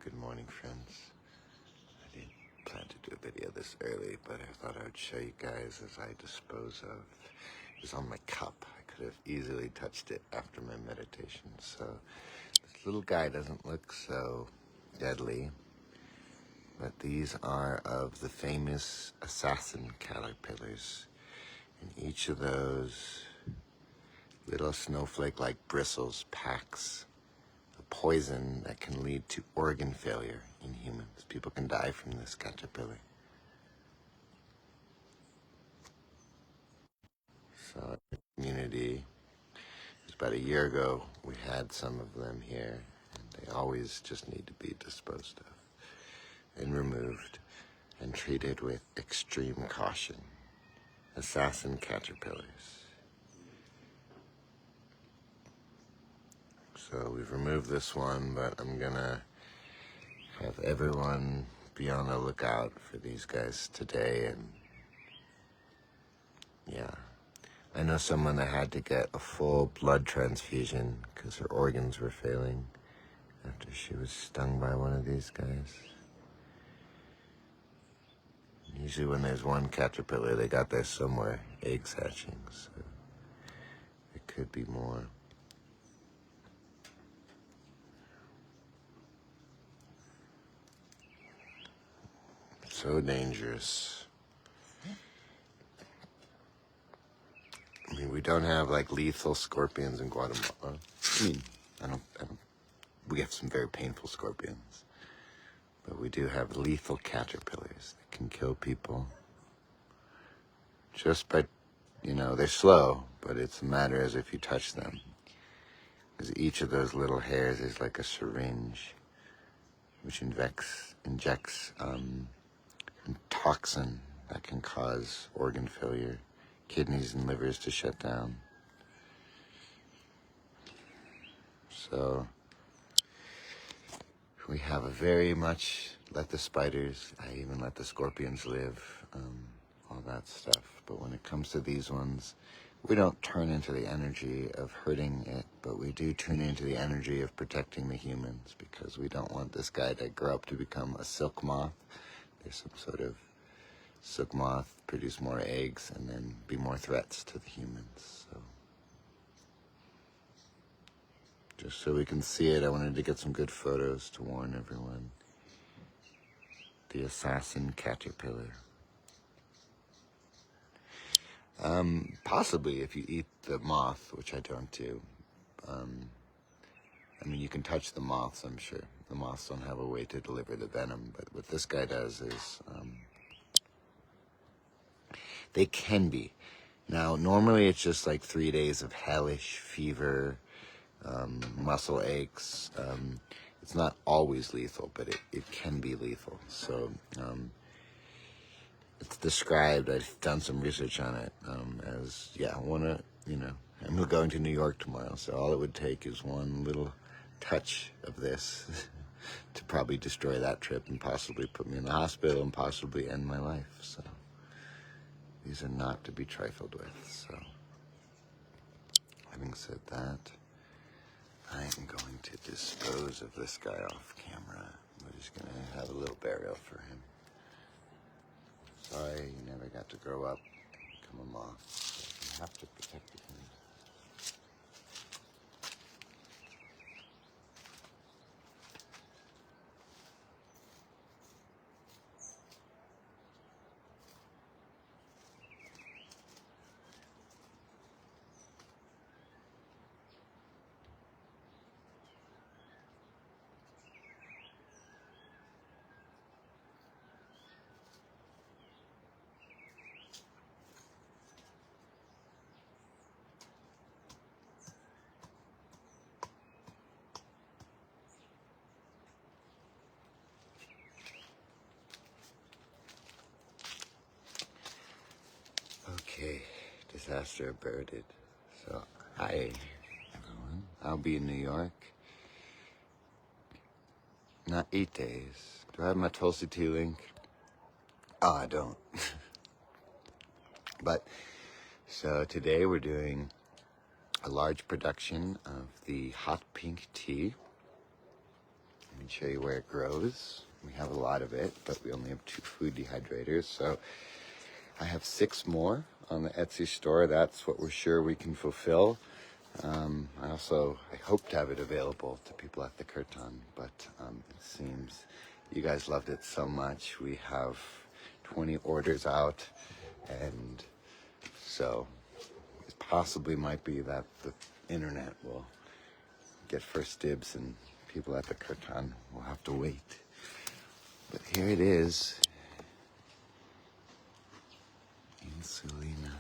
Good morning, friends. I didn't plan to do a video this early, but I thought I would show you guys as I dispose of. It was on my cup. I could have easily touched it after my meditation. So this little guy doesn't look so deadly, but these are of the famous assassin caterpillars. And each of those little snowflake-like bristles packs a poison that can lead to organ failure in humans. People can die from this caterpillar. So in the community, it was about a year ago, we had some of them here, and they always just need to be disposed of and removed and treated with extreme caution. Assassin caterpillars. So we've removed this one, but I'm gonna have everyone be on the lookout for these guys today. And yeah, I know someone that had to get a full blood transfusion because her organs were failing after she was stung by one of these guys. Usually when there's one caterpillar, they got there somewhere, eggs hatching, so it could be more. So dangerous. I mean, we don't have like lethal scorpions in Guatemala. I mean, I don't, we have some very painful scorpions, but we do have lethal caterpillars that can kill people just by, they're slow, but it's a matter as if you touch them. Because each of those little hairs is like a syringe, which injects a toxin that can cause organ failure, kidneys and livers to shut down. So we have a very much let the spiders, I even let the scorpions live, all that stuff. But when it comes to these ones, we don't turn into the energy of hurting it, but we do tune into the energy of protecting the humans, because we don't want this guy to grow up to become a silk moth. There's some sort of silk moth, produce more eggs, and then be more threats to the humans. So just so we can see it, I wanted to get some good photos to warn everyone. The assassin caterpillar. Possibly if you eat the moth, which I don't do. I mean, you can touch the moths, I'm sure. The moths don't have a way to deliver the venom, but what this guy does is, they can be. Now, normally it's just like 3 days of hellish fever, muscle aches. It's not always lethal, but it can be lethal. So it's described, I've done some research on it, as, I'm going to New York tomorrow, so all it would take is one little touch of this to probably destroy that trip and possibly put me in the hospital and possibly end my life. So these are not to be trifled with. So having said that, I am going to dispose of this guy off camera. We're just going to have a little burial for him. Sorry, you never got to grow up, become a moth. You have to protect the humans. Okay, disaster averted. So, hi, everyone. I'll be in New York. Not 8 days. Do I have my Tulsi Tea link? Oh, I don't. But, so today we're doing a large production of the hot pink tea. can show you where it grows. We have a lot of it, but we only have 2 food dehydrators, so I have 6 more on the Etsy store. That's what we're sure we can fulfill. I hope to have it available to people at the Kirtan, but it seems you guys loved it so much. We have 20 orders out, and so it possibly might be that the internet will get first dibs and people at the Kirtan will have to wait. But here it is in Sulina.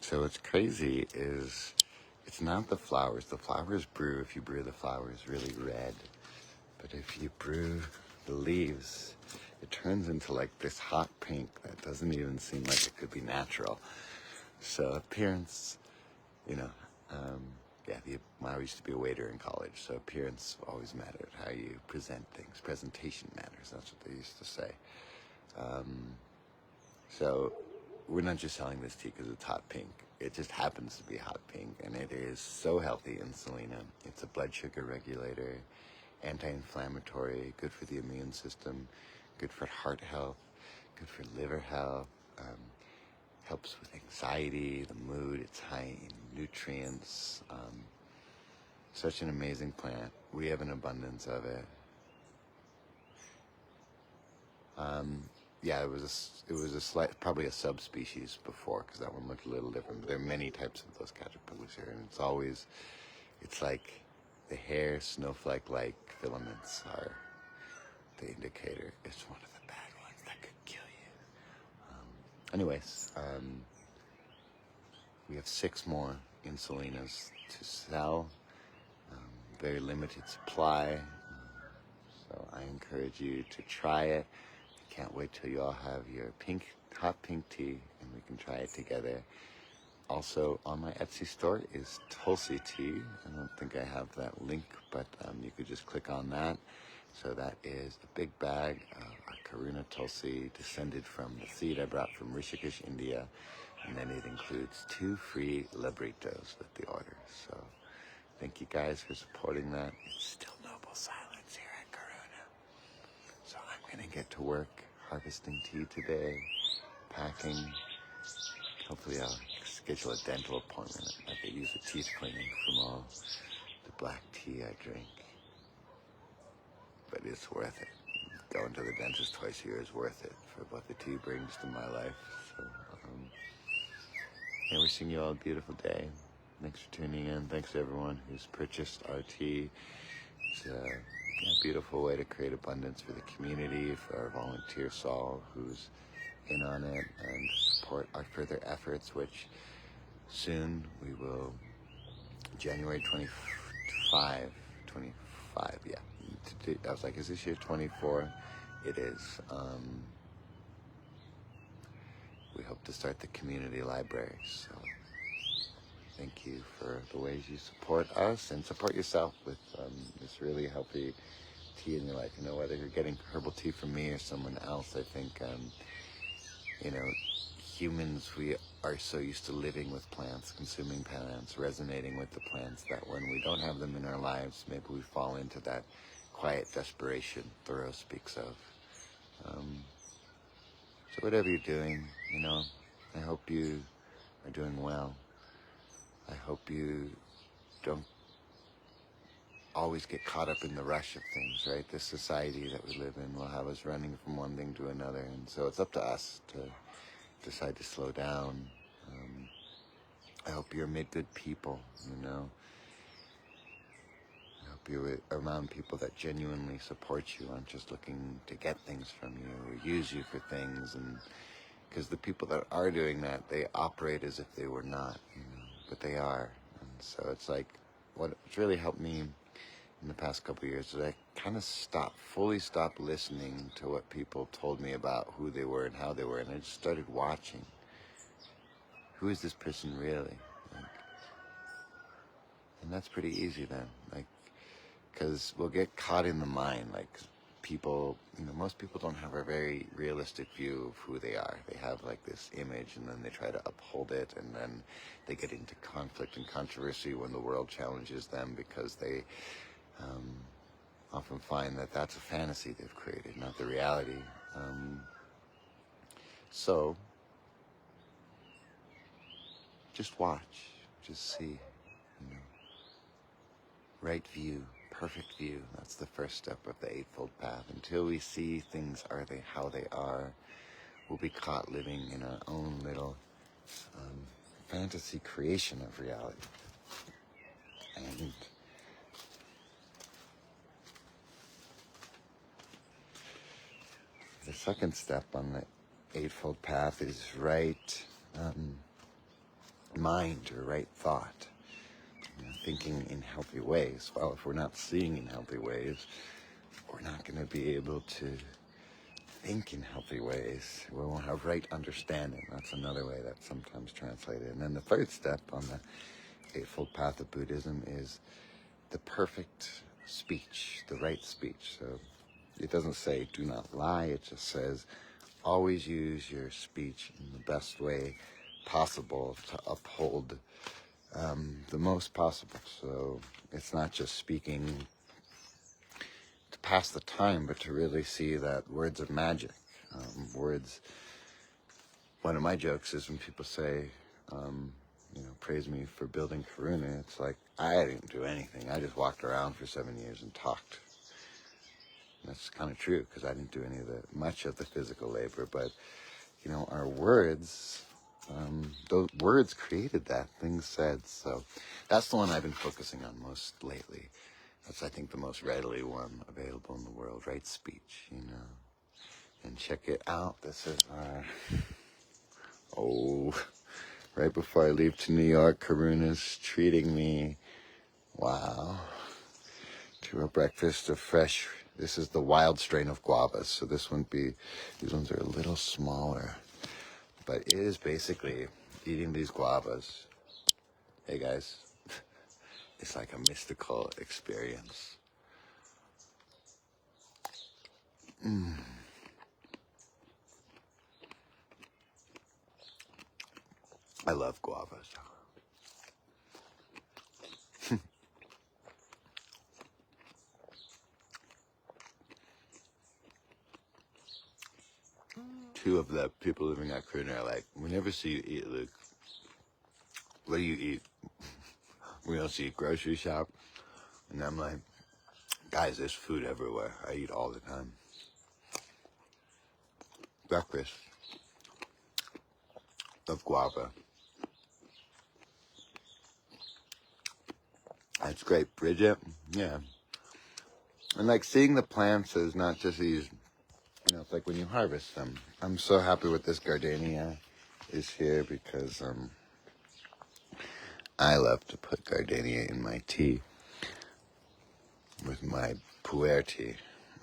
So what's crazy is it's not the flowers. The flowers brew, if you brew the flowers, really red. But if you brew the leaves, it turns into like this hot pink that doesn't even seem like it could be natural. So appearance, you know, I used to be a waiter in college, so appearance always mattered. How you present things. Presentation matters. That's what they used to say. So we're not just selling this tea because it's hot pink. It just happens to be hot pink, and it is so healthy in Sulina. It's a blood sugar regulator, anti-inflammatory, good for the immune system, good for heart health, good for liver health, helps with anxiety, the mood. It's high in nutrients. Such an amazing plant. We have an abundance of it. Yeah, it was a slight, probably a subspecies before, because that one looked a little different. But there are many types of those caterpillars here, and it's like the hair snowflake-like filaments are the indicator. It's one of the bad ones that could kill you. We have 6 more insulinas to sell. Very limited supply. So I encourage you to try it. Can't wait till you all have your hot pink tea and we can try it together. Also on my Etsy store is Tulsi tea. I don't think I have that link, but you could just click on that. So that is a big bag of Karuna Tulsi, descended from the seed I brought from Rishikesh, India. And then it includes 2 free libritos with the order. So thank you guys for supporting that. It's still noble silence here at Karuna. So I'm gonna get to work harvesting tea today, packing. Hopefully I'll schedule a dental appointment. I could use a teeth cleaning from all the black tea I drink. But it's worth it. Going to the dentist twice a year is worth it for what the tea brings to my life. So, and wishing you all a beautiful day. Thanks for tuning in. Thanks to everyone who's purchased our tea. It's a beautiful way to create abundance for the community, for our volunteer Saul, who's in on it, and support our further efforts, which soon we will, January 25, yeah. I was like, is this year 24? It is. We hope to start the community library, so thank you for the ways you support us and support yourself with this really healthy tea in your life. You know, whether you're getting herbal tea from me or someone else, I think, humans, we are so used to living with plants, consuming plants, resonating with the plants, that when we don't have them in our lives, maybe we fall into that quiet desperation Thoreau speaks of. So whatever you're doing, I hope you are doing well. I hope you don't always get caught up in the rush of things, right? This society that we live in will have us running from one thing to another, and so it's up to us to decide to slow down. I hope you're amid good people, I hope you're around people that genuinely support you, aren't just looking to get things from you or use you for things, and because the people that are doing that, they operate as if they were not, but they are. And so it's like, what's really helped me in the past couple of years is I kind of fully stopped listening to what people told me about who they were and how they were, and I just started watching. Who is this person really? Like, and that's pretty easy then, like, because we'll get caught in the mind, like, people, most people don't have a very realistic view of who they are. They have like this image and then they try to uphold it, and then they get into conflict and controversy when the world challenges them because they often find that that's a fantasy they've created, not the reality. So just watch, just see, right view, perfect view. That's the first step of the Eightfold Path. Until we see things how they are, we'll be caught living in our own little fantasy creation of reality. And the second step on the Eightfold Path is right mind or right thought. Thinking in healthy ways. Well, if we're not seeing in healthy ways, we're not going to be able to think in healthy ways. We won't have right understanding. That's another way that's sometimes translated. And then the third step on the Eightfold Path of Buddhism is the perfect speech, the right speech. So it doesn't say do not lie. It just says always use your speech in the best way possible to uphold the most possible. So it's not just speaking to pass the time, but to really see that words are magic. Words. One of my jokes is when people say, praise me for building Karuna. It's like, I didn't do anything. I just walked around for 7 years and talked. And that's kind of true, because I didn't do much of the physical labor. But, our words, those words created that, things said. So that's the one I've been focusing on most lately. That's, I think, the most readily one available in the world, right speech, And check it out. This is right before I leave to New York, Karuna's treating me, wow, to a breakfast of fresh, this is the wild strain of guavas. So these ones are a little smaller. But it is basically eating these guavas. Hey guys, it's like a mystical experience. I love guavas. Two of the people living at Karuna are like, we never see you eat, Luke. What do you eat? We don't see you grocery shop. And I'm like, guys, there's food everywhere. I eat all the time. Breakfast of guava. That's great. Bridget, yeah. And like seeing the plants is not just these, it's like when you harvest them. I'm so happy with this gardenia is here because I love to put gardenia in my tea with my pu'er tea.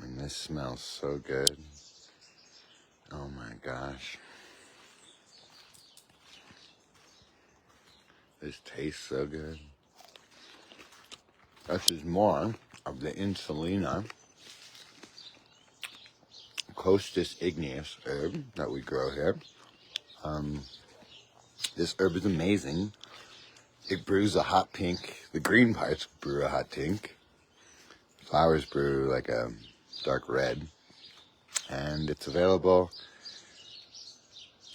And this smells so good. Oh my gosh. This tastes so good. This is more of the Insulina Costus igneus herb that we grow here. This herb is amazing. It brews a hot pink. The green parts brew a hot pink. Flowers brew like a dark red. And it's available.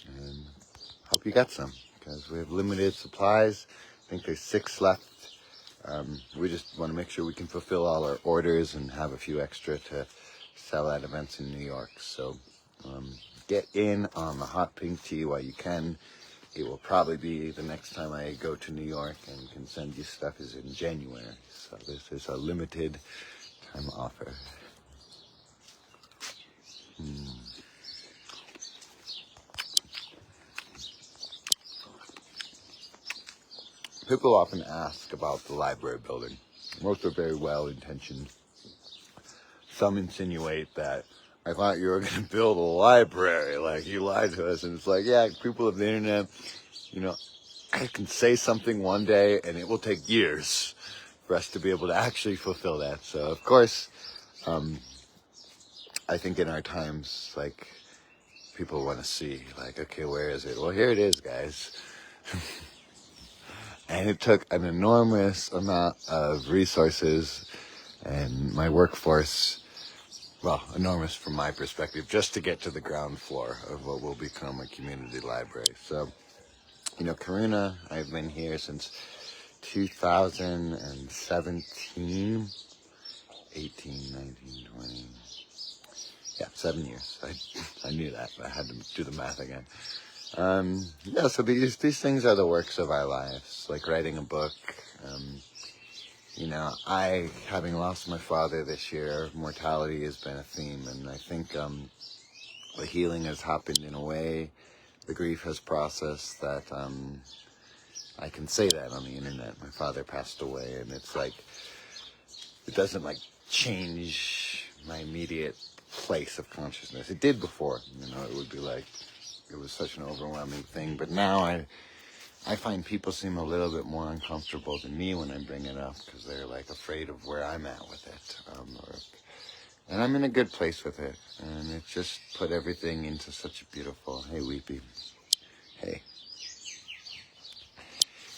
And hope you got some, because we have limited supplies. I think there's 6 left. We just want to make sure we can fulfill all our orders and have a few extra to sell at events in New York. So get in on the hot pink tea while you can. It will probably be the next time I go to New York and can send you stuff is in January. So this is a limited time offer. People often ask about the library building. Most are very well-intentioned. Some insinuate that I thought you were going to build a library, like you lied to us. And it's like, yeah, people of the internet, you know, I can say something one day and it will take years for us to be able to actually fulfill that. So, of course, I think in our times, like, people want to see, like, okay, where is it? Well, here it is, guys. And it took an enormous amount of resources and my workforce, well, enormous from my perspective, just to get to the ground floor of what will become a community library. So, you know, Karuna, I've been here since 2017, 18, 19, 20. Yeah, 7 years. I knew that. I had to do the math again. Yeah, so these things are the works of our lives, like writing a book. You know, having lost my father this year, mortality has been a theme, and I think the healing has happened in a way, the grief has processed that I can say that on the internet. My father passed away, and it's like, it doesn't like change my immediate place of consciousness. It did before, you know, it would be like, it was such an overwhelming thing, but now I find people seem a little bit more uncomfortable than me when I bring it up, because they're like afraid of where I'm at with it. And I'm in a good place with it, and it just put everything into such a beautiful, hey Weepy, hey.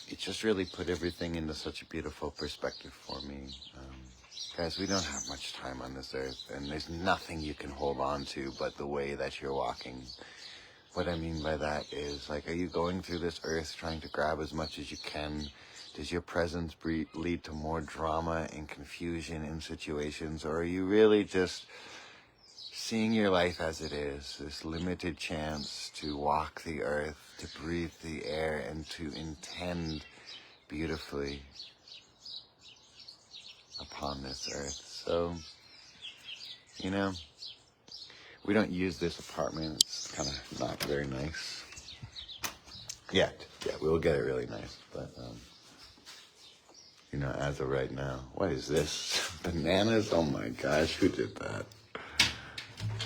It just really put everything into such a beautiful perspective for me. Guys, we don't have much time on this earth, and there's nothing you can hold on to but the way that you're walking. What I mean by that is, like, are you going through this earth trying to grab as much as you can? Does your presence lead to more drama and confusion in situations? Or are you really just seeing your life as it is, this limited chance to walk the earth, to breathe the air, and to intend beautifully upon this earth? So, you know, we don't use this apartment. It's kind of not very nice yet. Yeah, we'll get it really nice. But, you know, as of right now, what is this? Bananas? Oh my gosh, who did that?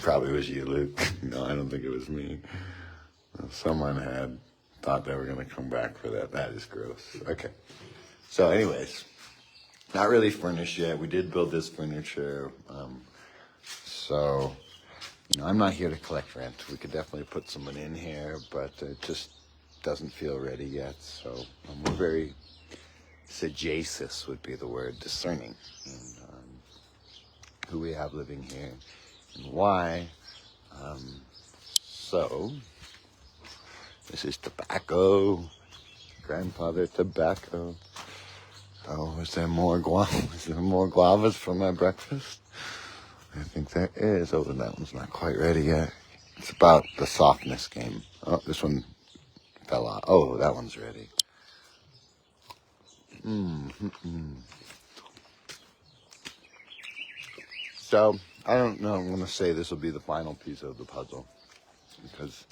Probably was you, Luke. No, I don't think it was me. Someone had thought they were going to come back for that. That is gross. Okay. So anyways, not really furnished yet. We did build this furniture. So, you know, I'm not here to collect rent. We could definitely put someone in here, but it just doesn't feel ready yet. So we're very sagacious would be the word, discerning in who we have living here and why. So, this is tobacco, grandfather tobacco. Oh, is there more guavas? Is there more guavas for my breakfast? I think there is. Oh, that one's not quite ready yet. It's about the softness game. Oh, this one fell out. Oh, that one's ready. So, I don't know. I'm going to say this will be the final piece of the puzzle, because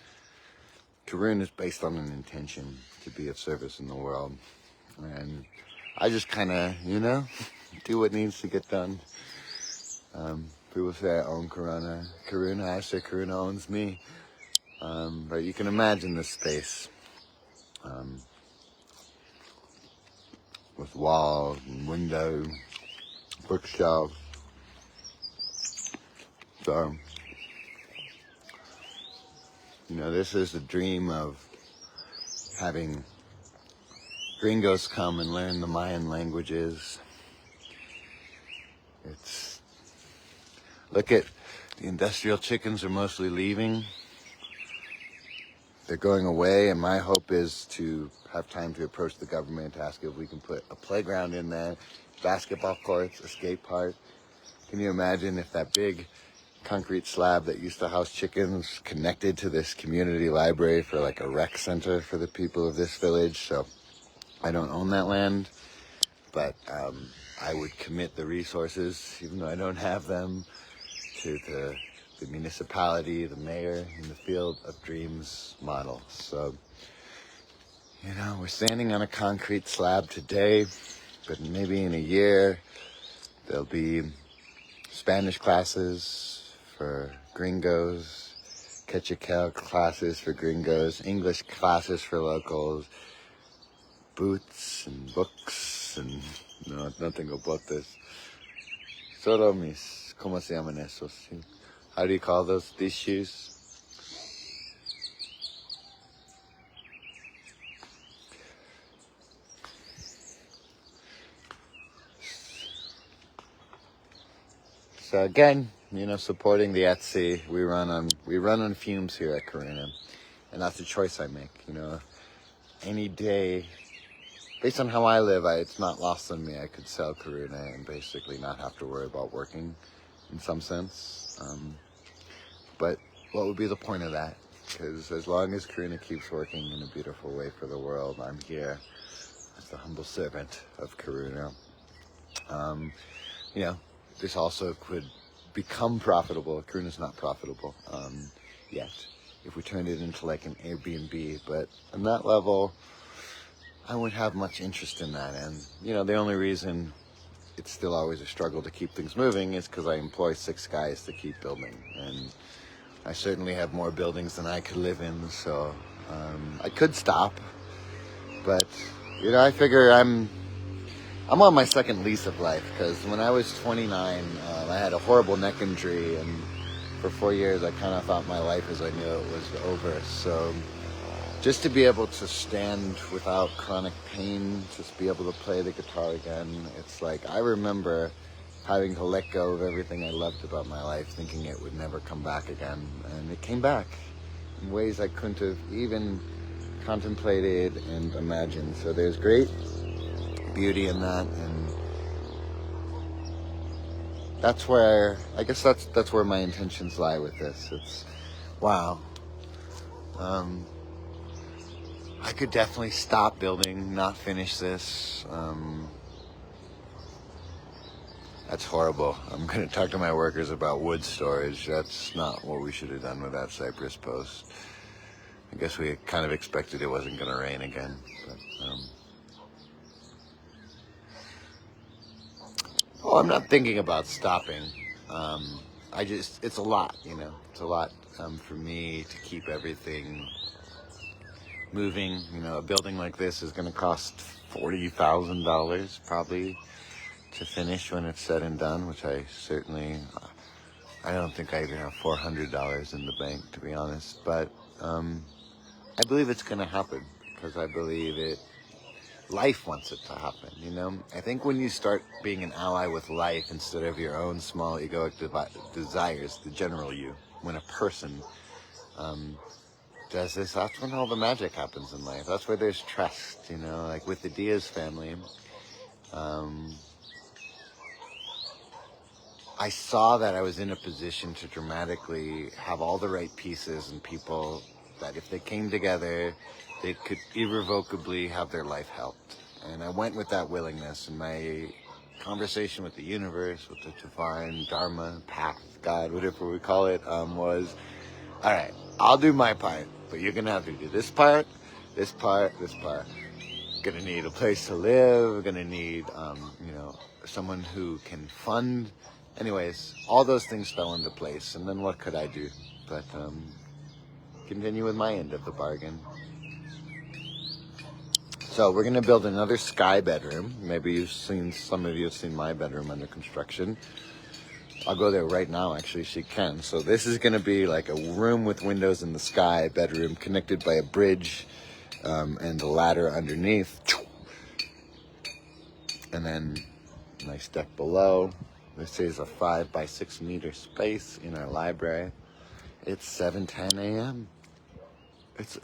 Karun is based on an intention to be of service in the world. And I just kind of, you know, do what needs to get done. People say I own Karuna. I say Karuna owns me. But you can imagine this space with walls and windows, bookshelves. So, you know, this is the dream of having gringos come and learn the Mayan languages. Look at the industrial chickens are mostly leaving. They're going away, and my hope is to have time to approach the government to ask if we can put a playground in there, basketball courts, a skate park. Can you imagine if that big concrete slab that used to house chickens connected to this community library for like a rec center for the people of this village? So I don't own that land, but I would commit the resources, even though I don't have them, to the municipality, the mayor, in the Field of Dreams model. So, You know, we're standing on a concrete slab today, but maybe in a year there'll be Spanish classes for gringos, Quechua classes for gringos, English classes for locals, boots and books and no, nothing about this. Solo mis, ¿cómo se llaman esos? How do you call these shoes? So again, you know, supporting the Etsy, we run on fumes here at Karuna, and that's a choice I make. You know, any day, based on how I live, it's not lost on me. I could sell Karuna and basically not have to worry about working, in some sense. But what would be the point of that? Because as long as Karuna keeps working in a beautiful way for the world, I'm here as the humble servant of Karuna. You know, this also could become profitable. Karuna's not profitable yet. If we turned it into like an Airbnb, but on that level, I wouldn't have much interest in that. And you know, the only reason it's still always a struggle to keep things moving is because I employ 6 guys to keep building, and I certainly have more buildings than I could live in. So I could stop, but you know, I figure I'm on my second lease of life, because when I was 29, I had a horrible neck injury, and for 4 years I kind of thought my life as I knew it was over. So just to be able to stand without chronic pain, just be able to play the guitar again, it's like I remember having to let go of everything I loved about my life, thinking it would never come back again, and it came back in ways I couldn't have even contemplated and imagined. So there's great beauty in that, and that's where I guess that's where my intentions lie with this. It's wow. I could definitely stop building, not finish this. That's horrible. I'm gonna talk to my workers about wood storage. That's not what we should have done with that cypress post. I guess we kind of expected it wasn't gonna rain again, but oh, I'm not thinking about stopping. It's a lot, you know. It's a lot for me to keep everything moving. You know, a building like this is going to cost $40,000 probably to finish when it's said and done, which I don't think I even have $400 in the bank, to be honest. But I believe it's going to happen, because I believe life wants it to happen, you know? I think when you start being an ally with life instead of your own small egoic desires, the general you, when a person does this, that's when all the magic happens in life. That's where there's trust, you know? Like with the Diaz family, I saw that I was in a position to dramatically have all the right pieces and people that if they came together, they could irrevocably have their life helped. And I went with that willingness, and my conversation with the universe, with the divine, Dharma, path, God, whatever we call it, was, all right, I'll do my part, but you're going to have to do this part, this part, this part. Gonna need a place to live, gonna need, you know, someone who can fund. Anyways, all those things fell into place, and then what could I do but continue with my end of the bargain. So we're going to build another sky bedroom. Maybe some of you have seen my bedroom under construction. I'll go there right now, actually, so you can. So this is going to be like a room with windows in the sky bedroom connected by a bridge and a ladder underneath. And then nice deck below. This is a 5 by 6 meter space in our library. It's 7:10 a.m. It's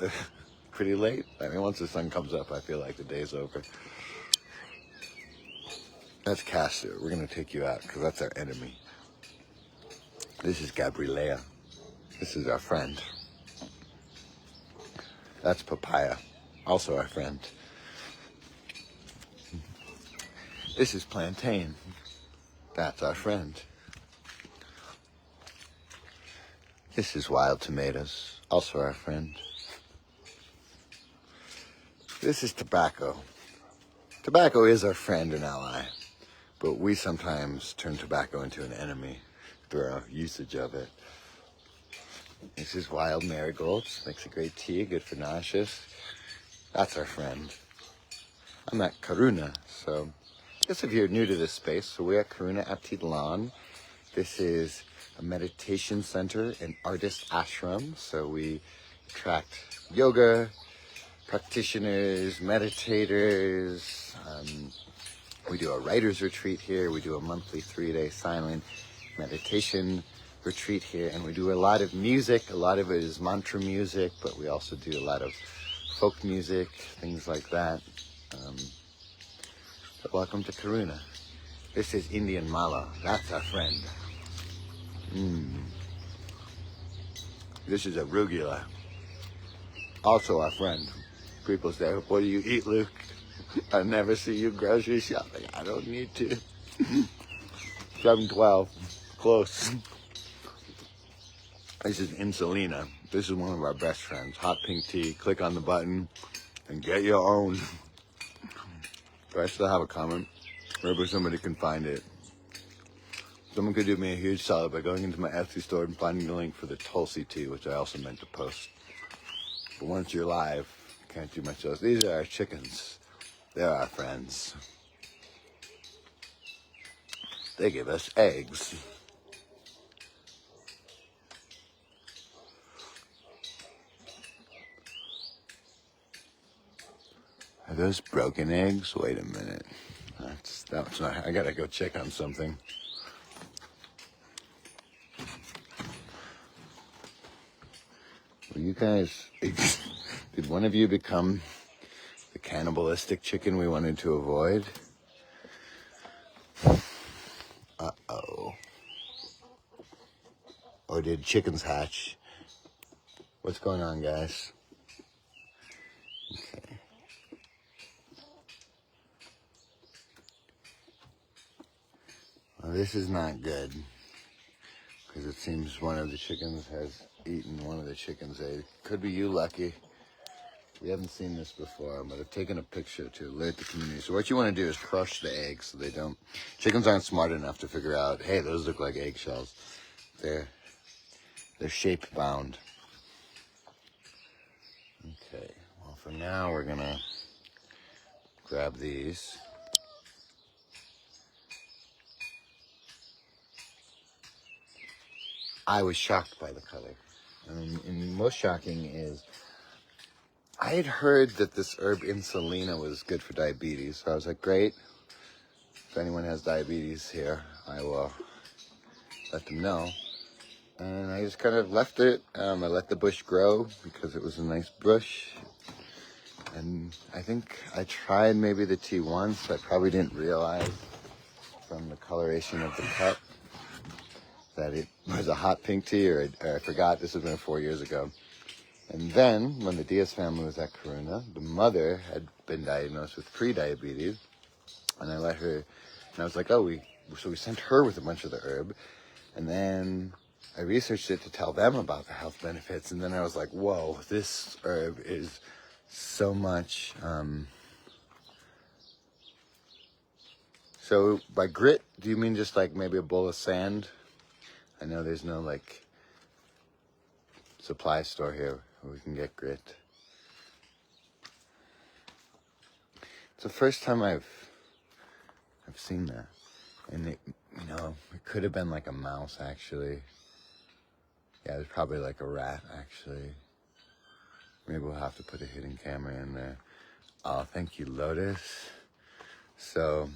pretty late. I mean, once the sun comes up, I feel like the day's over. That's Castor. We're going to take you out because that's our enemy. This is Gabrielea. This is our friend. That's Papaya, also our friend. This is Plantain. That's our friend. This is Wild Tomatoes, also our friend. This is tobacco. Tobacco is our friend and ally, but we sometimes turn tobacco into an enemy through our usage of it. This is wild marigolds. Makes a great tea, good for nauseous. That's our friend. I'm at Karuna, so I guess if you're new to this space, so we're at Karuna Atilan. This is a meditation center, an artist ashram, so we attract yoga practitioners, meditators. We do a writer's retreat here. We do a monthly 3-day silent meditation retreat here, and we do a lot of music. A lot of it is mantra music, but we also do a lot of folk music, things like that. So welcome to Karuna. This is Indian Mala. That's our friend. This is a Arugula. Also our friend. People say, what do you eat, Luke? I never see you grocery shopping. I don't need to. 712. Close. This is Insulina. This is one of our best friends. Hot pink tea. Click on the button and get your own. Do I still have a comment? Maybe somebody can find it. Someone could do me a huge solid by going into my Etsy store and finding the link for the Tulsi tea, which I also meant to post. But once you're live, can't do much else. These are our chickens. They're our friends. They give us eggs. Are those broken eggs? Wait a minute. That's not. I gotta go check on something. Well, you guys, did one of you become the cannibalistic chicken we wanted to avoid? Uh-oh. Or did chickens hatch? What's going on, guys? Okay. Well, this is not good, because it seems one of the chickens has eaten one of the chickens' eggs. Could be you, Lucky. We haven't seen this before, but I've taken a picture to alert the community. So what you want to do is crush the eggs so they don't... Chickens aren't smart enough to figure out, hey, those look like eggshells. They're shape-bound. Okay, well, for now, we're going to grab these. I was shocked by the color. And most shocking is, I had heard that this herb Insulina was good for diabetes. So I was like, great. If anyone has diabetes here, I will let them know. And I just kind of left it. I let the bush grow because it was a nice bush. And I think I tried maybe the tea once. I probably didn't realize from the coloration of the cup that it was a hot pink tea, or I forgot. This has been 4 years ago. And then, when the Diaz family was at Karuna, the mother had been diagnosed with pre-diabetes, and I let her, and I was like, so we sent her with a bunch of the herb, and then I researched it to tell them about the health benefits, and then I was like, whoa, this herb is so much. So by grit, do you mean just like maybe a bowl of sand? I know there's no like supply store here where we can get grit. It's the first time I've seen that. And it could have been like a mouse actually. Yeah, it was probably like a rat actually. Maybe we'll have to put a hidden camera in there. Oh, thank you, Lotus. So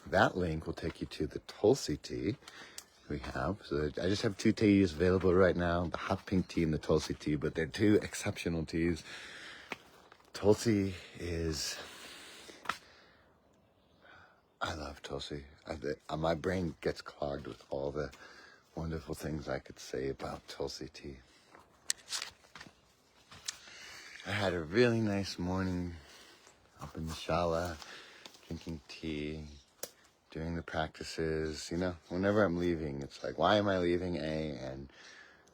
that link will take you to the Tulsi tea we have. So I just have 2 teas available right now, the hot pink tea and the Tulsi tea, but they're 2 exceptional teas. Tulsi is, I love Tulsi. My brain gets clogged with all the wonderful things I could say about Tulsi tea. I had a really nice morning up in the shala, drinking tea, doing the practices. Whenever I'm leaving, it's like, why am I leaving, and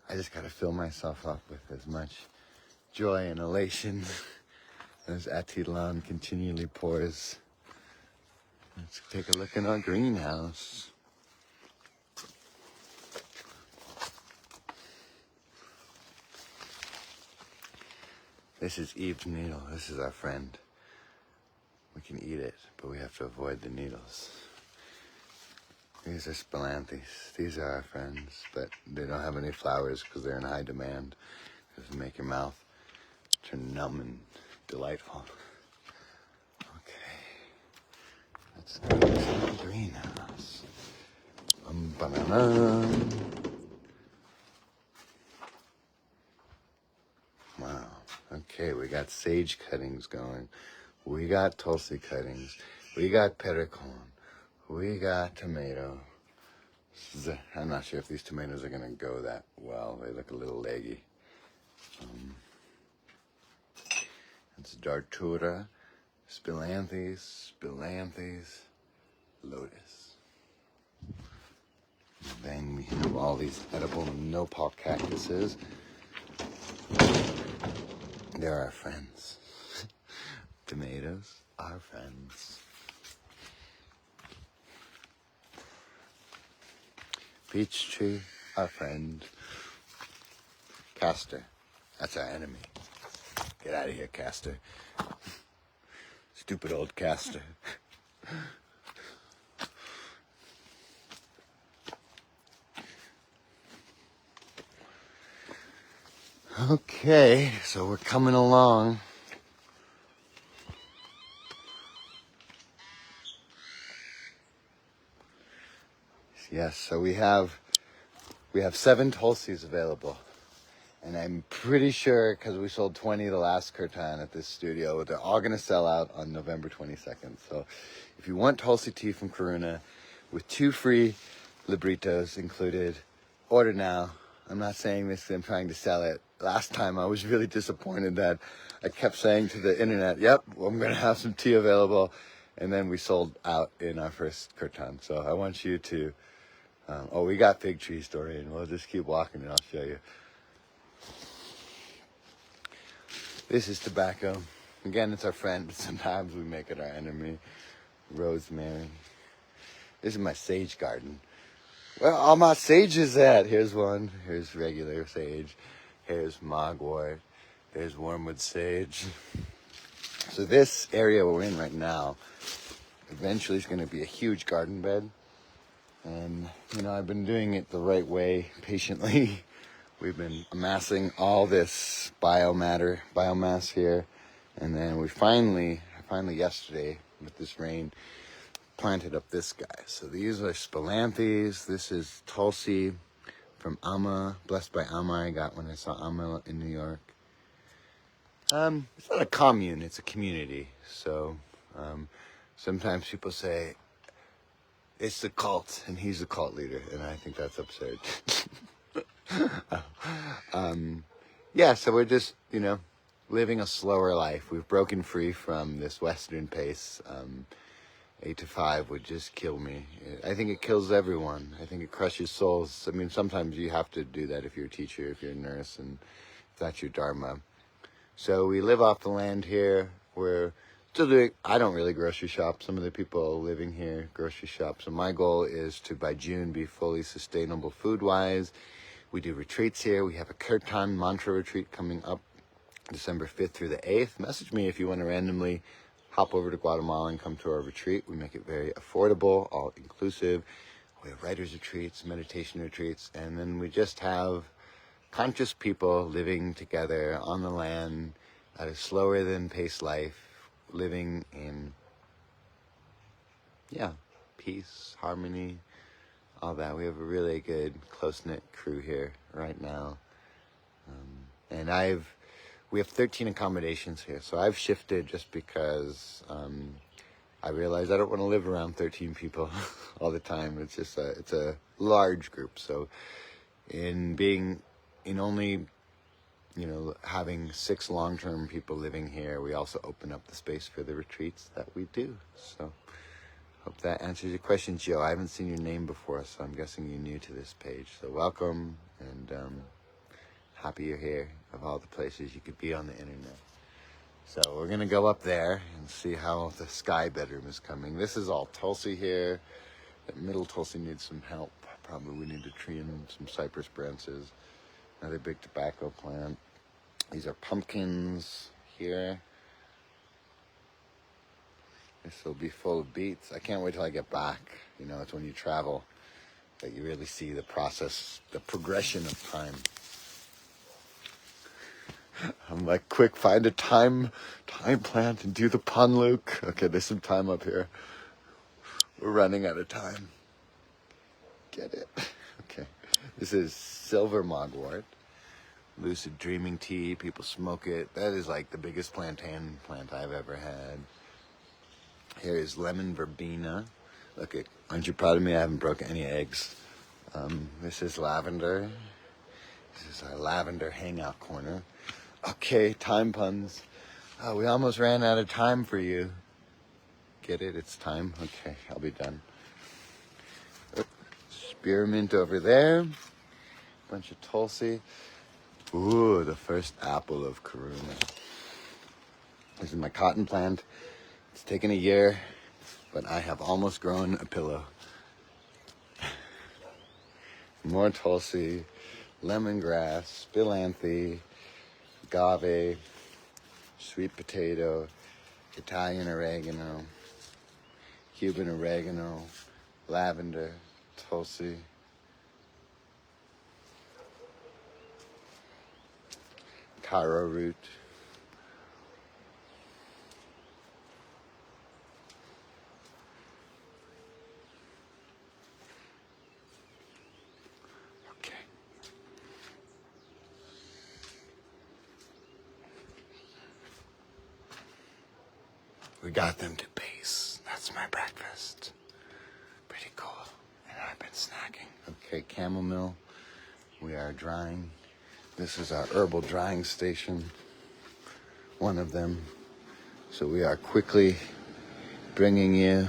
I just got to fill myself up with as much joy and elation as Attilan continually pours. Let's take a look in our greenhouse. This is Eve's needle. This is our friend. We can eat it, but we have to avoid the needles. These are spilanthes. These are our friends, but they don't have any flowers because they're in high demand. Because they make your mouth turn numb and delightful. Okay. Let's go to the greenhouse. Banana. Wow. Okay, we got sage cuttings going. We got tulsi cuttings. We got peppercorn. We got tomato. I'm not sure if these tomatoes are going to go that well. They look a little leggy. It's Datura, spilanthes, lotus. Then we have all these edible nopal cactuses. They're our friends. Tomatoes, our friends. Peach tree, our friend. Castor, that's our enemy. Get out of here, Castor. Stupid old Castor. Okay, so we're coming along. Yes, so we have 7 tulsis available. And I'm pretty sure, because we sold 20 the last kirtan at this studio, they're all going to sell out on November 22nd. So if you want tulsi tea from Karuna with 2 free libritos included, order now. I'm not saying this because I'm trying to sell it. Last time I was really disappointed that I kept saying to the internet, yep, I'm going to have some tea available. And then we sold out in our first kirtan. So I want you to, we got fig tree story, and we'll just keep walking and I'll show you. This is tobacco. Again, it's our friend, but sometimes we make it our enemy. Rosemary. This is my sage garden. Where are all my sages at? Here's one. Here's regular sage. Here's mugwort. There's wormwood sage. So this area we're in right now eventually is going to be a huge garden bed. And, I've been doing it the right way, patiently. We've been amassing all this biomass here. And then we finally yesterday, with this rain, planted up this guy. So these are spilanthes. This is tulsi from Amma, blessed by Amma. I got when I saw Amma in New York. It's not a commune, it's a community. So sometimes people say, it's the cult, and he's the cult leader. And I think that's absurd. So we're just, living a slower life. We've broken free from this Western pace. 8 to 5 would just kill me. I think it kills everyone. I think it crushes souls. I mean, sometimes you have to do that if you're a teacher, if you're a nurse, and if that's your dharma. So we live off the land here. We're still doing, I don't really grocery shop. Some of the people living here grocery shop. So my goal is to, by June, be fully sustainable food-wise. We do retreats here. We have a kirtan mantra retreat coming up December 5th through the 8th. Message me if you want to randomly hop over to Guatemala and come to our retreat. We make it very affordable, all inclusive. We have writers retreats, meditation retreats, and then we just have conscious people living together on the land at a slower than paced life, living in, peace, harmony, all that. We have a really good, close-knit crew here right now. And we have 13 accommodations here, so I've shifted just because I realized I don't want to live around 13 people all the time. It's just it's a large group. So in only having 6 long-term people living here, we also open up the space for the retreats that we do. So hope that answers your question, Joe. I haven't seen your name before, so I'm guessing you're new to this page. So welcome, and happy you're here, of all the places you could be on the internet. So we're gonna go up there and see how the sky bedroom is coming. This is all Tulsi here. That middle Tulsi needs some help. Probably we need to tree in some cypress branches. Another big tobacco plant. These are pumpkins here. This will be full of beets. I can't wait till I get back. You know, it's when you travel that you really see the process, the progression of time. I'm like, quick, find a time plant and do the pun, Luke. Okay, there's some time up here. We're running out of time. Get it? Okay. This is silver mugwort. Lucid dreaming tea. People smoke it. That is like the biggest plantain plant I've ever had. Here is lemon verbena. Look, aren't you proud of me? I haven't broken any eggs. This is lavender. This is our lavender hangout corner. Okay, time puns. We almost ran out of time for you. Get it? It's time? Okay, I'll be done. Spearmint over there. Bunch of Tulsi. Ooh, the first apple of Karuna. This is my cotton plant. It's taken a year, but I have almost grown a pillow. More Tulsi, lemongrass, spilanthe, agave, sweet potato, Italian oregano, Cuban oregano, lavender, Tulsi. Taro root. Okay. We got them to base. That's my breakfast. Pretty cool. And I've been snacking. Okay, chamomile. We are drying. This is our herbal drying station. One of them. So we are quickly bringing you.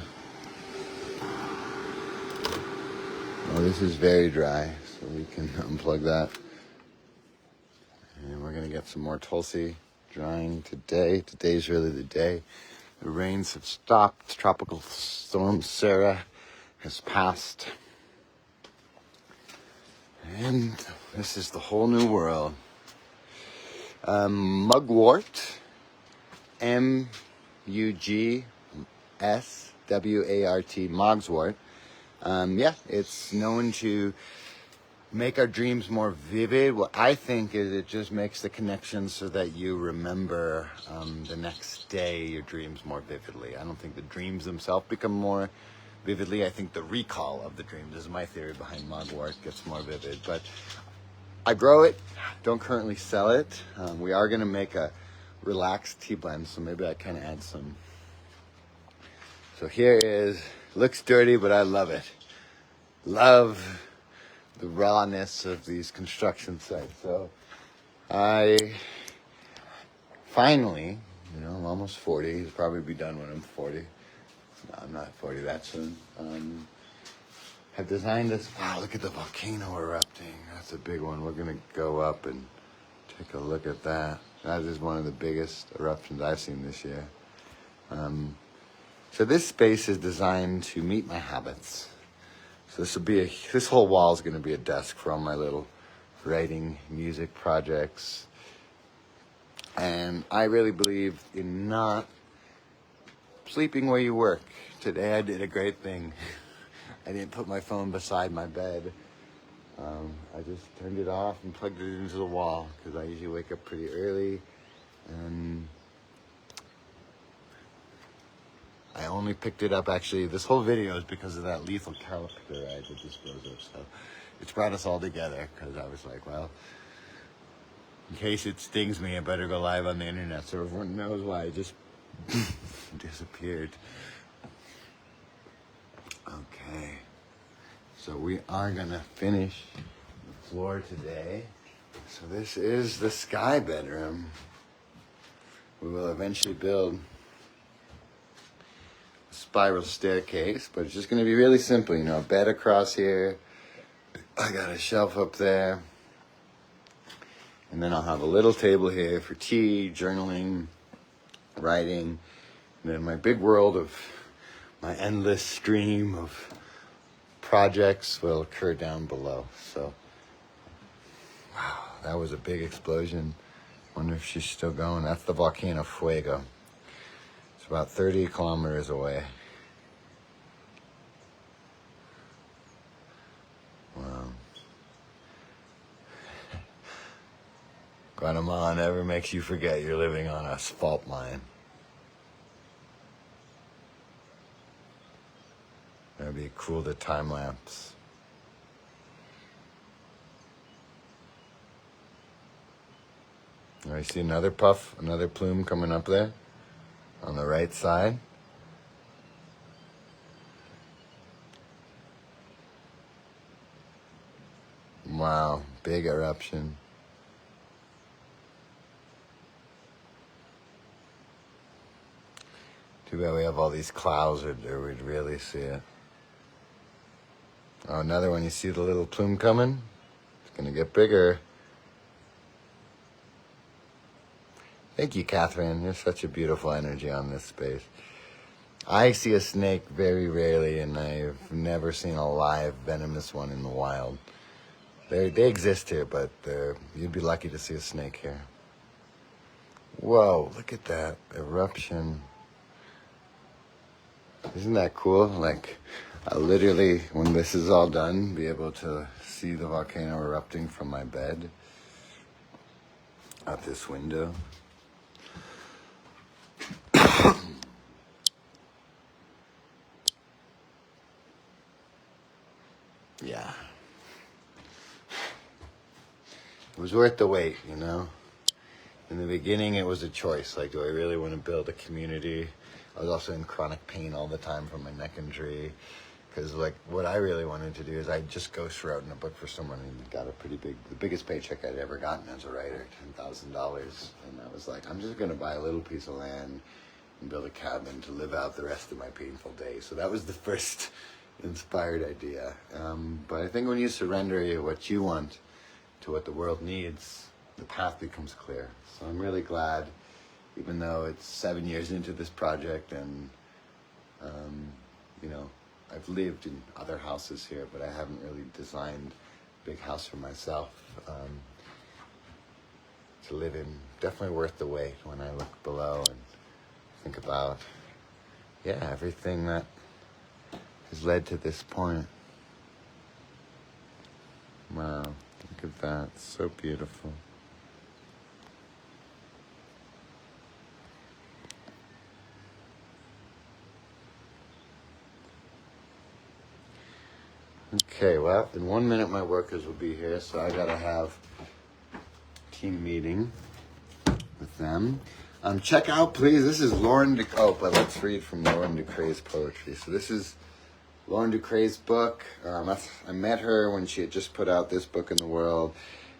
Oh, this is very dry, so we can unplug that. And we're gonna get some more Tulsi drying today. Today's really the day. The rains have stopped. Tropical storm Sarah has passed. And this is the whole new world. Mugwort. M-U-G-S-W-A-R-T. Mogswort. Yeah, it's known to make our dreams more vivid. What I think is it just makes the connection so that you remember the next day your dreams more vividly. I don't think the dreams themselves become more vividly. I think the recall of the dreams, this is my theory behind mugwort, gets more vivid. But I grow it, don't currently sell it. We are going to make a relaxed tea blend, so maybe I can add some. So here is, looks dirty, but I love it. Love the rawness of these construction sites. So I finally, I'm almost 40. I'll probably be done when I'm 40. No, I'm not 40 that soon. Have designed this. Wow, look at the volcano erupting. That's a big one. We're going to go up and take a look at that. That is one of the biggest eruptions I've seen this year. So this space is designed to meet my habits. So this whole wall is going to be a desk for all my little writing, music projects. And I really believe in not sleeping where you work. Today I did a great thing. I didn't put my phone beside my bed. I just turned it off and plugged it into the wall because I usually wake up pretty early. And I only picked it up, actually, this whole video is because of that lethal caterpillar I had to dispose of. So it's brought us all together because I was like, well, in case it stings me, I better go live on the internet so everyone knows why I just disappeared. Okay, so we are gonna finish the floor today. So this is the sky bedroom. We will eventually build a spiral staircase, but it's just gonna be really simple, a bed across here. I got a shelf up there. And then I'll have a little table here for tea, journaling, writing, and then my big world of my endless stream of projects will occur down below. So, wow, that was a big explosion. Wonder if she's still going. That's the volcano Fuego. It's about 30 kilometers away. Wow. Guatemala never makes you forget you're living on a fault line. That'd be cool to time lapse. I see another puff, another plume coming up there on the right side. Wow, big eruption. Too bad we have all these clouds or we'd really see it. Oh, another one. You see the little plume coming? It's gonna get bigger. Thank you, Catherine. You're such a beautiful energy on this space. I see a snake very rarely, and I've never seen a live venomous one in the wild. They exist here, but you'd be lucky to see a snake here. Whoa, look at that eruption. Isn't that cool? Like, I'll literally, when this is all done, be able to see the volcano erupting from my bed out this window. Yeah. It was worth the wait, you know? In the beginning, it was a choice. Like, do I really want to build a community? I was also in chronic pain all the time from my neck injury. Because, like, what I really wanted to do is I just ghost wrote in a book for someone and got a pretty big, the biggest paycheck I'd ever gotten as a writer, $10,000. And I was like, I'm just going to buy a little piece of land and build a cabin to live out the rest of my painful days. So that was the first inspired idea. But I think when you surrender what you want to what the world needs, the path becomes clear. So I'm really glad, even though it's 7 years into this project and, you know, I've lived in other houses here, but I haven't really designed a big house for myself to live in. Definitely worth the wait when I look below and think about, yeah, everything that has led to this point. Wow, look at that, so beautiful. Okay, well, in 1 minute my workers will be here, so I gotta have a team meeting with them. Check out, please, this is Lauren but let's read from Lauren Ducre's poetry. So this is Lauren Ducre's book. I met her when she had just put out this book in the world.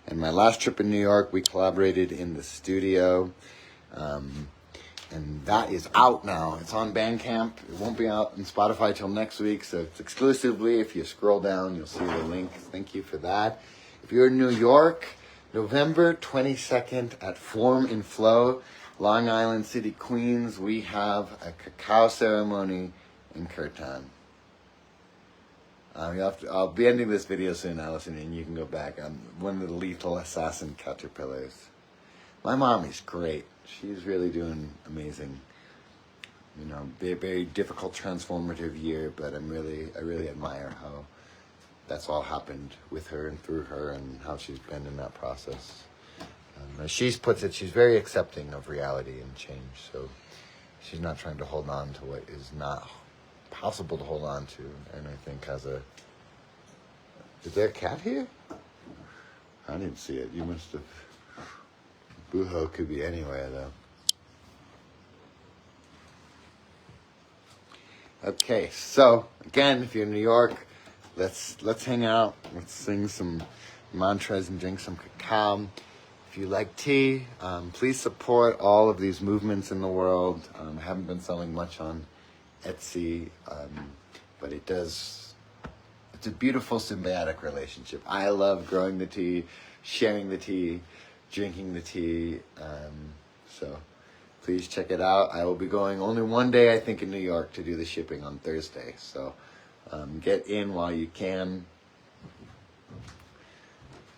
And my last trip in New York, we collaborated in the studio. And that is out now. It's on Bandcamp. It won't be out on Spotify till next week, so it's exclusively. If you scroll down, you'll see the link. Thank you for that. If you're in New York, November 22nd at Form in Flow, Long Island City, Queens, we have a cacao ceremony in Kirtan. I'll be ending this video soon, Allison, and you can go back. I'm one of the lethal assassin caterpillars. My mom is great. She's really doing amazing. You know, very difficult, transformative year, but I really admire how that's all happened with her and through her and how she's been in that process. As she puts it, she's very accepting of reality and change, so she's not trying to hold on to what is not possible to hold on to, and I think has a... Is there a cat here? I didn't see it. You must have... Buho could be anywhere, though. Okay, so again, if you're in New York, let's hang out. Let's sing some mantras and drink some cacao. If you like tea, please support all of these movements in the world. I haven't been selling much on Etsy, but it's a beautiful symbiotic relationship. I love growing the tea, sharing the tea, drinking the tea, so please check it out. I will be going only one day, I think, in New York to do the shipping on Thursday. So get in while you can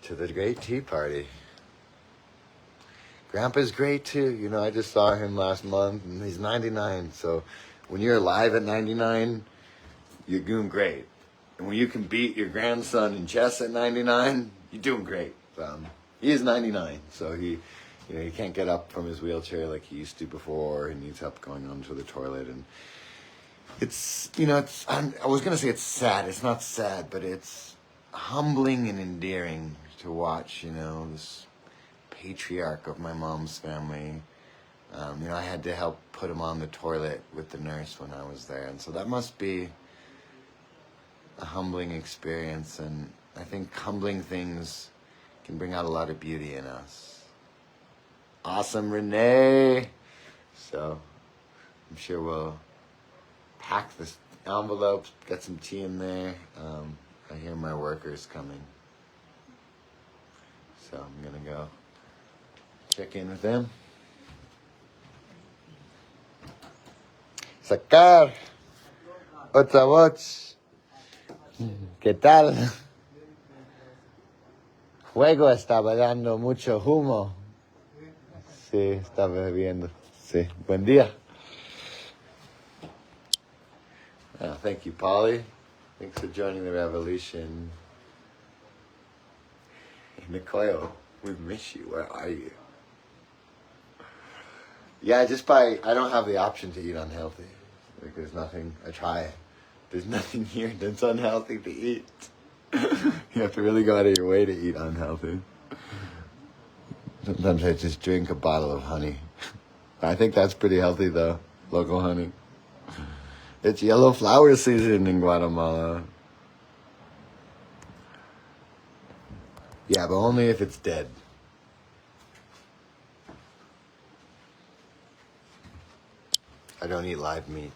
to the Great Tea Party. Grandpa's great too. You know, I just saw him last month and he's 99. So when you're alive at 99, you're doing great. And when you can beat your grandson in chess at 99, you're doing great. He is 99, so he can't get up from his wheelchair like he used to before. He needs help going onto the toilet, and it's I was gonna say it's sad. It's not sad, but it's humbling and endearing to watch. This patriarch of my mom's family. I had to help put him on the toilet with the nurse when I was there, and so that must be a humbling experience. And I think humbling things can bring out a lot of beauty in us. Awesome, Renee. So I'm sure we'll pack this envelopes, get some tea in there. I hear my workers coming, so I'm gonna go check in with them. Sacar otra voz. ¿Qué tal? Juego estaba dando mucho humo. Sí, estaba bebiendo. Sí, buen día. Thank you, Polly. Thanks for joining the revolution. Nicole, we miss you. Where are you? Yeah, I don't have the option to eat unhealthy. Like, there's nothing, I try. There's nothing here that's unhealthy to eat. You have to really go out of your way to eat unhealthy. Sometimes I just drink a bottle of honey. I think that's pretty healthy though, local honey. It's yellow flower season in Guatemala. Yeah, but only if it's dead. I don't eat live meat.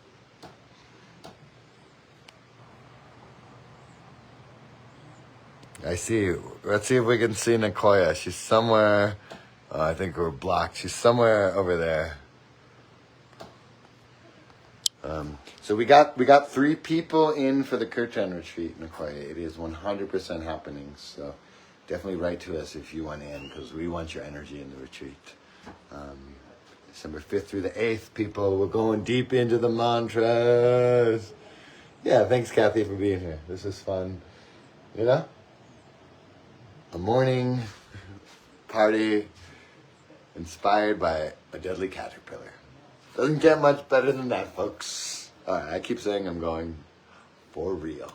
I see you. Let's see if we can see Nicoya. She's somewhere. I think we're blocked. She's somewhere over there. So we got 3 people in for the Kirtan retreat, Nicoya. It is 100% happening. So definitely write to us if you want in, because we want your energy in the retreat. December 5th through the 8th, people. We're going deep into the mantras. Yeah, thanks, Kathy, for being here. This is fun. A morning party inspired by a deadly caterpillar. Doesn't get much better than that, folks. All right, I keep saying I'm going for real.